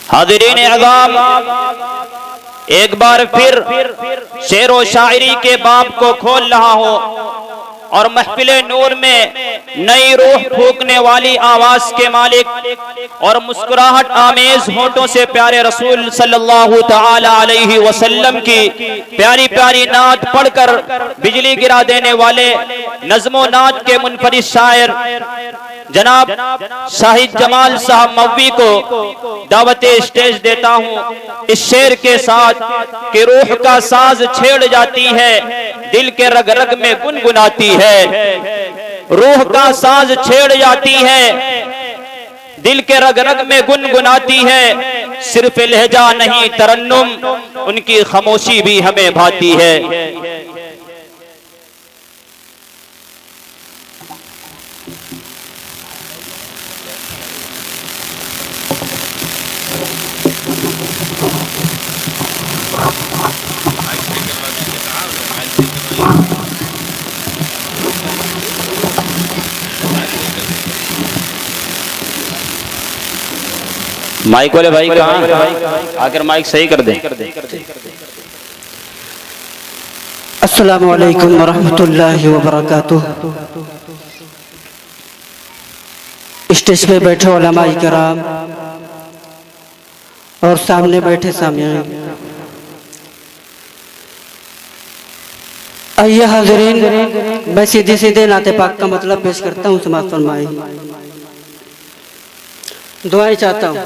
हाज़िरीन अज़ाम, एक बार फिर शेर व शायरी के बाब को खोल रहा हूँ और महफिले नूर में नई रूह फूकने वाली आवाज के मालिक और मुस्कुराहट आमेज होठों से प्यारे रसूल सल्लल्लाहु तआला अलैहि वसल्लम की प्यारी प्यारी नात पढ़कर बिजली गिरा देने वाले नज़्मो नात के मुनफरिद शायर जनाब शाहिद जमाल साहब मौवी को दावत स्टेज देता हूँ इस शेर के साथ कि रूह का साज छेड़ जाती है, दिल के रग रग में गुनगुनाती है। रूह का साज छेड़ जाती है, दिल के रग रग में गुनगुनाती है। सिर्फ लहजा नहीं तरन्नुम, उनकी खामोशी भी हमें भाती है। माइक वाले भाई कहाँ? आकर माइक सही कर दें। अस्सलामु अलैकुम वरहमतुल्लाहि वबरकातुह। स्टेज पे बैठे उलमाए किराम और सामने बैठे सामीईन, आइए हाज़िरीन, मैं सीधे सीधे नाते पाक का मतलब पेश करता हूँ। समाअत फरमाएं, दुआएं चाहता हूँ।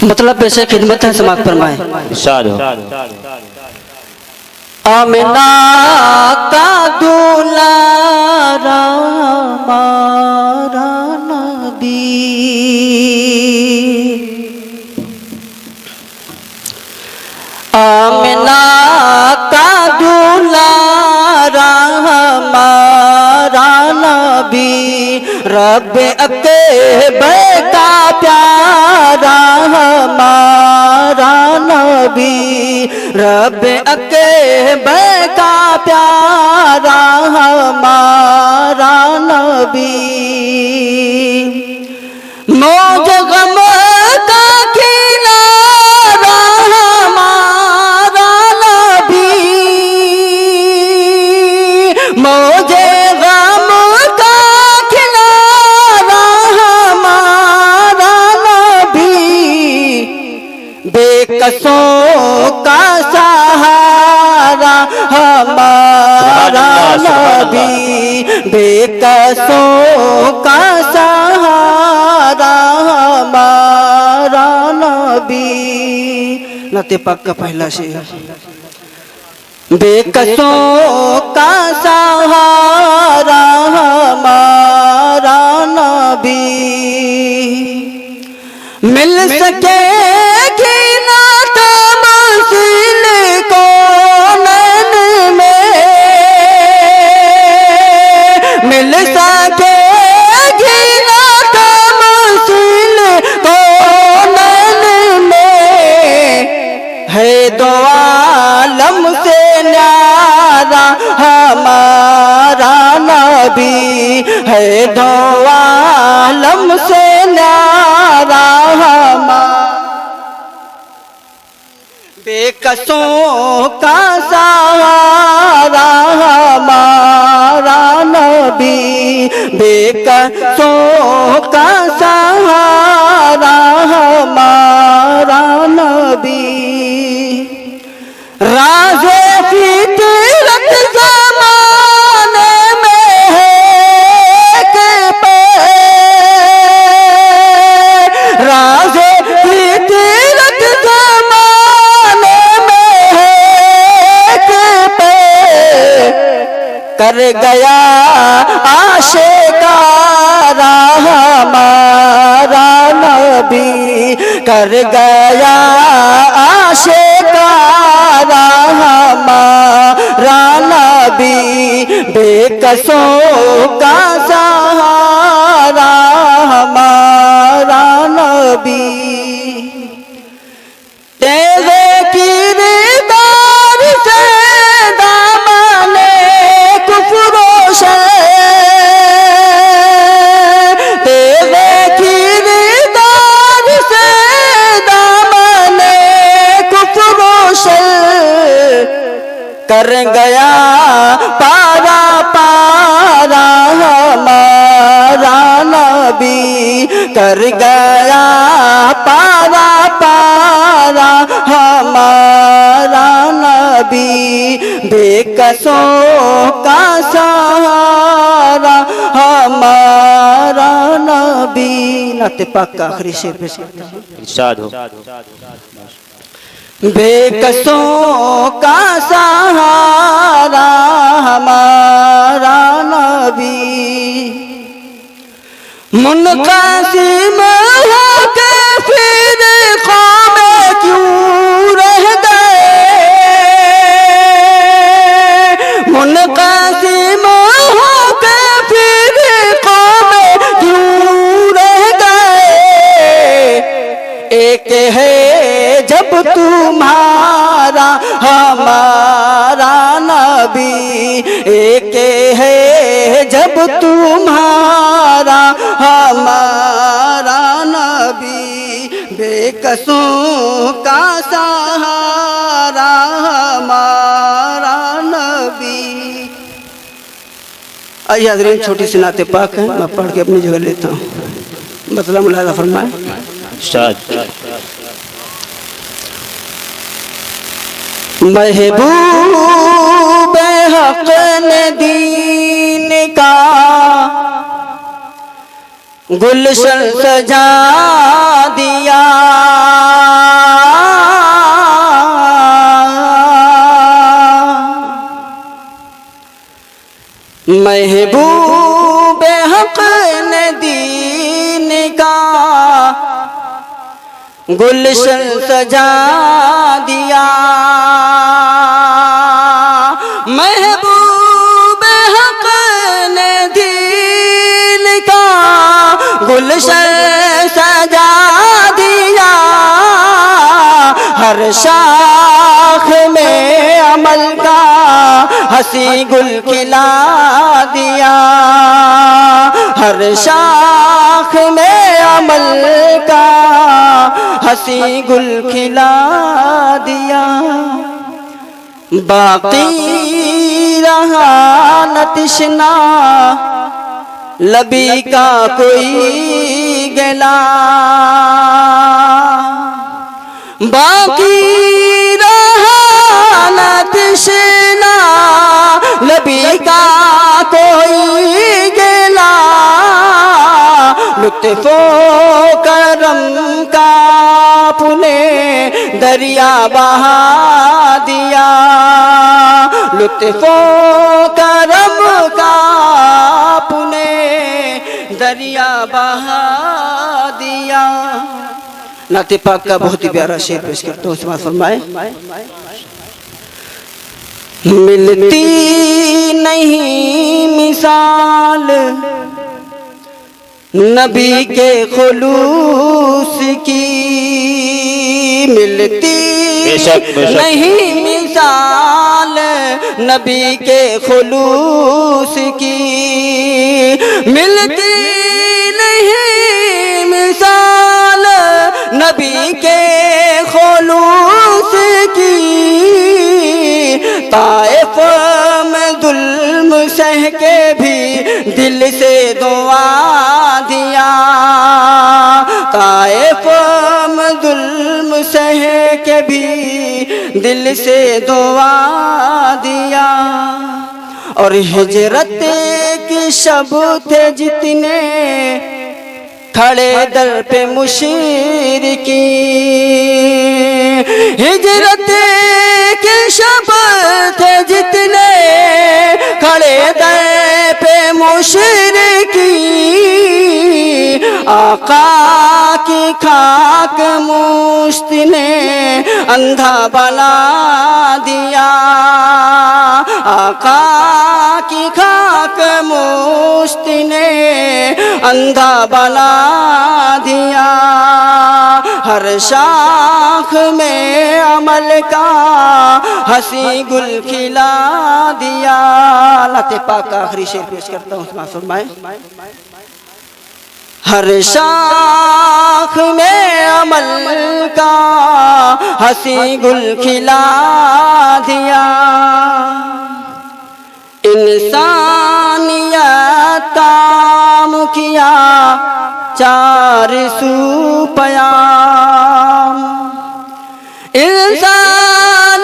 मतलब पेश खिदमत है, समाअत फरमाएं। इरशाद हो। आमिना का दुलारा हमारा नबी, आमिना का दुलारा हमारा नबी, रब अक़बर का प्यारा हमारा नबी, रब अक़बर का प्यारा हमारा नबी। मौज गम का किनारा हमारा नबी, मौजे गम का किनारा हमारा नबी, बेकसों का सहारा हमारा नबी, बेकसों का सहारा हमारा नबी। नाते पाक का पहला शेर। बेकसों का सहारा हमारा नबी, मिल सकेगी ना तमसील कौनैन में, मिल सकेगी ना तमसील कौनैन में, है दो आलम से न्यारा हमारा नबी, है दो आलम से न्यारा हमारा, बेकसों का सहारा हमारा नबी, बेकसों का सहारा हमारा नबी। राज़े फितरत ज़माने में है कि पे, राज़े फितरत ज़माने में है कि पे, कर गया आशिकारा हमारा नबी, कर गया आशिकारा हमारा नबी, बेकसों का सहारा हमारा नबी। तेरे किरदार से दामने कुफ्र कर गया पारा पारा हमारा नबी, कर गया पारा पारा हमारा नबी, बेकसों का सहारा हमारा नबी। नाते पाक का आखिरी शेर पेश करता हूं, इरशाद हो। बेकसों का सहारा हमारा नबी, मुनक़सिम होके फिर क़ौम क्यों रह गए, मुनक़सिम होके फिर क़ौम क्यों रह गए। एक है जब तुम्हारा हमारा नबी, एक है जब तुम्हारा हमारा नबी, बेकसों का सहारा हमारा नबी। आइए हज़रात, छोटी सी नाते पाक है, मैं पढ़ के अपनी जगह लेता हूँ। मतलब मुलाज़ा फरमाए। महबूब हक़ ने दीन का गुलशन सजा दिया, महबूब हक़ ने दीन का गुलशन सजा दिया, महबूब हक़ ने दीन का गुलशन सजा दिया, हर शाख में अमल का हंसी गुल खिला दिया, हर शाख में अमल का हंसी गुल खिला दिया। बाकी रहा न तृष्णा लबी का कोई गिला, बाकी रहा न तृष्णा लबी का कोई गिला, लुत्फ़ो करम का पुने दरिया बहा दिया, लुत्फ़ो करम का पुने दरिया बहा दिया। नाते पाक का बहुत ही प्यारा शेर पेश करता हूँ, समाअत फरमाए। मिलती नहीं मिसाल नबी के खुलूस की, मिलती नहीं मिसाल नबी के खुलूस की, मिलती नहीं मिसाल नबी के खुलूस की, ताइफ में जुल्म सह के भी दिल से दुआ दिया, ताइफ में जुल्म सह के भी दिल से दुआ दिया। और हिजरत की शब थे जितने खड़े दर पे मुशरिकी, हिजरत के शब थे जितने खड़े दर पे मुशरिकी, आका की खाक मुश्त ने अंधा बना दिया, आका की खाक मुश्त ने अंधा बना दिया, हर शाख में अमल का हंसी गुल खिला दिया। नाते पाक का आखिरी शेर पेश करता हूँ, फरमाए। हर शाख में अमल का हंसी गुल खिला दिया। इंसानियत का मुखिया 400 पयाम, इंसानियत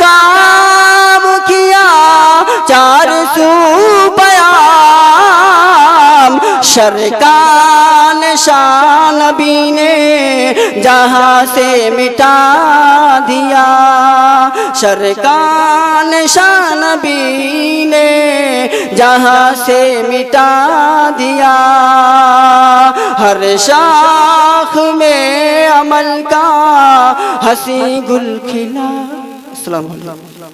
का मुखिया 400 पयाम, शरकान शान नबी ने जहाँ से मिटा दिया, शरकान शान नबी ने जहाँ से मिटा दिया। हर शाख में अमल का हसी गुल खिला। अस्सलाम वालेकुम।